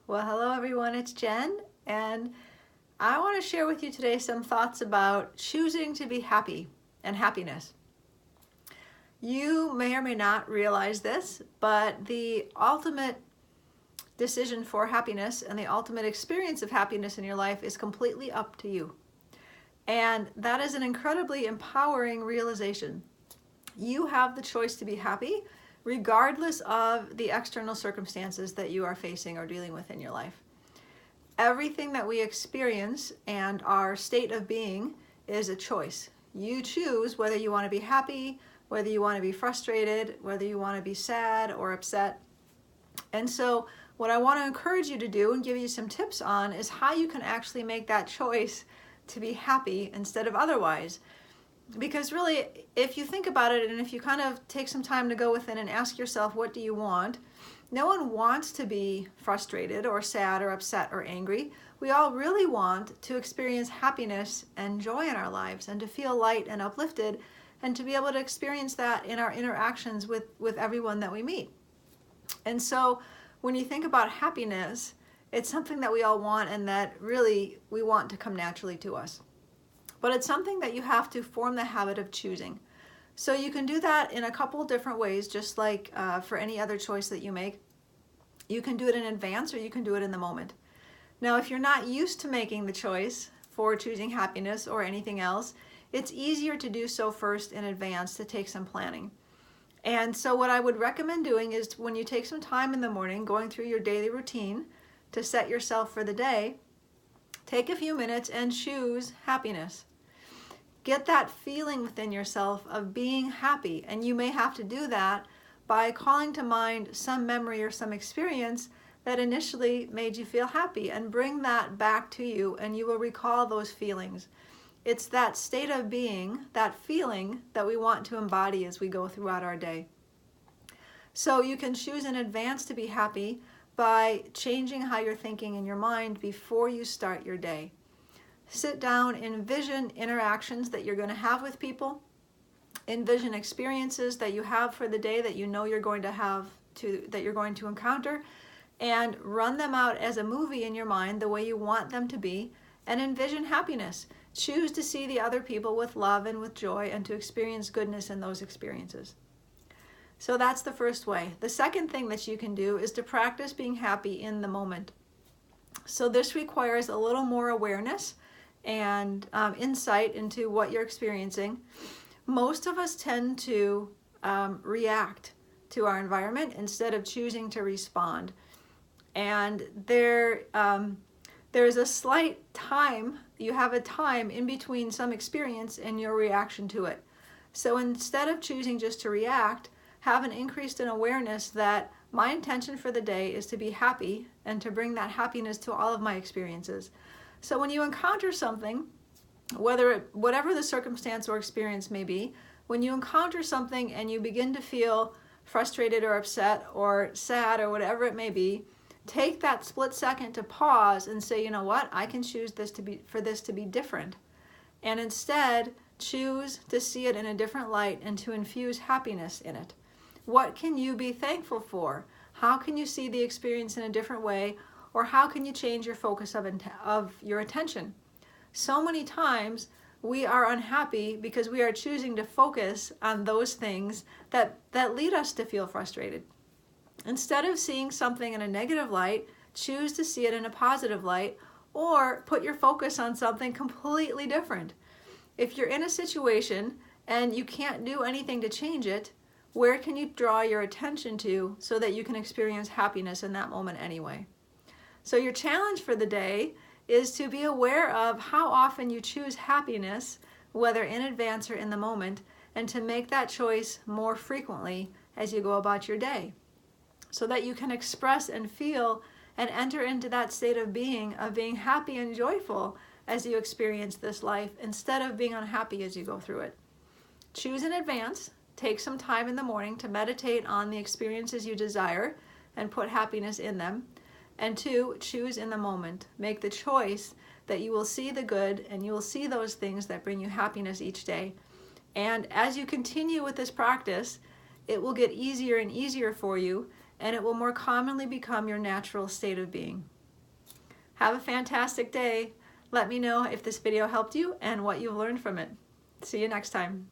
Well, hello everyone, it's Jen, and I want to share with you today some thoughts about choosing to be happy and happiness. You may or may not realize this, but the ultimate decision for happiness and the ultimate experience of happiness in your life is completely up to you. And that is an incredibly empowering realization. You have the choice to be happy regardless of the external circumstances that you are facing or dealing with in your life. Everything that we experience and our state of being is a choice. You choose whether you want to be happy, whether you want to be frustrated, whether you want to be sad or upset. And so what I want to encourage you to do and give you some tips on is how you can actually make that choice to be happy instead of otherwise. Because really, if you think about it and if you kind of take some time to go within and ask yourself, what do you want? No one wants to be frustrated or sad or upset or angry. We all really want to experience happiness and joy in our lives and to feel light and uplifted and to be able to experience that in our interactions with everyone that we meet. And so when you think about happiness, it's something that we all want and that really we want to come naturally to us. But it's something that you have to form the habit of choosing. So you can do that in a couple different ways, just like for any other choice that you make. You can do it in advance or you can do it in the moment. Now, if you're not used to making the choice for choosing happiness or anything else, it's easier to do so first in advance, to take some planning. And so what I would recommend doing is when you take some time in the morning, going through your daily routine to set yourself for the day, take a few minutes and choose happiness. Get that feeling within yourself of being happy, and you may have to do that by calling to mind some memory or some experience that initially made you feel happy, and bring that back to you and you will recall those feelings. It's that state of being, that feeling, that we want to embody as we go throughout our day. So you can choose in advance to be happy by changing how you're thinking in your mind before you start your day. Sit down, envision interactions that you're going to have with people. Envision experiences that you have for the day that you know you're going to encounter, and run them out as a movie in your mind the way you want them to be, and envision happiness. Choose to see the other people with love and with joy and to experience goodness in those experiences. So that's the first way. The second thing that you can do is to practice being happy in the moment. So this requires a little more awareness and insight into what you're experiencing. Most of us tend to react to our environment instead of choosing to respond. And there's a slight time, you have a time in between some experience and your reaction to it. So instead of choosing just to react, have an increased in awareness that my intention for the day is to be happy and to bring that happiness to all of my experiences. So when you encounter something, whatever the circumstance or experience may be, when you encounter something and you begin to feel frustrated or upset or sad or whatever it may be, take that split second to pause and say, you know what, I can choose for this to be different. And instead, choose to see it in a different light and to infuse happiness in it. What can you be thankful for? How can you see the experience in a different way? Or how can you change your focus of your attention? So many times we are unhappy because we are choosing to focus on those things that lead us to feel frustrated. Instead of seeing something in a negative light, choose to see it in a positive light, or put your focus on something completely different. If you're in a situation and you can't do anything to change it, where can you draw your attention to so that you can experience happiness in that moment anyway? So your challenge for the day is to be aware of how often you choose happiness, whether in advance or in the moment, and to make that choice more frequently as you go about your day, so that you can express and feel and enter into that state of being happy and joyful as you experience this life, instead of being unhappy as you go through it. Choose in advance. Take some time in the morning to meditate on the experiences you desire and put happiness in them. And 2, choose in the moment. Make the choice that you will see the good and you will see those things that bring you happiness each day. And as you continue with this practice, it will get easier and easier for you, and it will more commonly become your natural state of being. Have a fantastic day. Let me know if this video helped you and what you've learned from it. See you next time.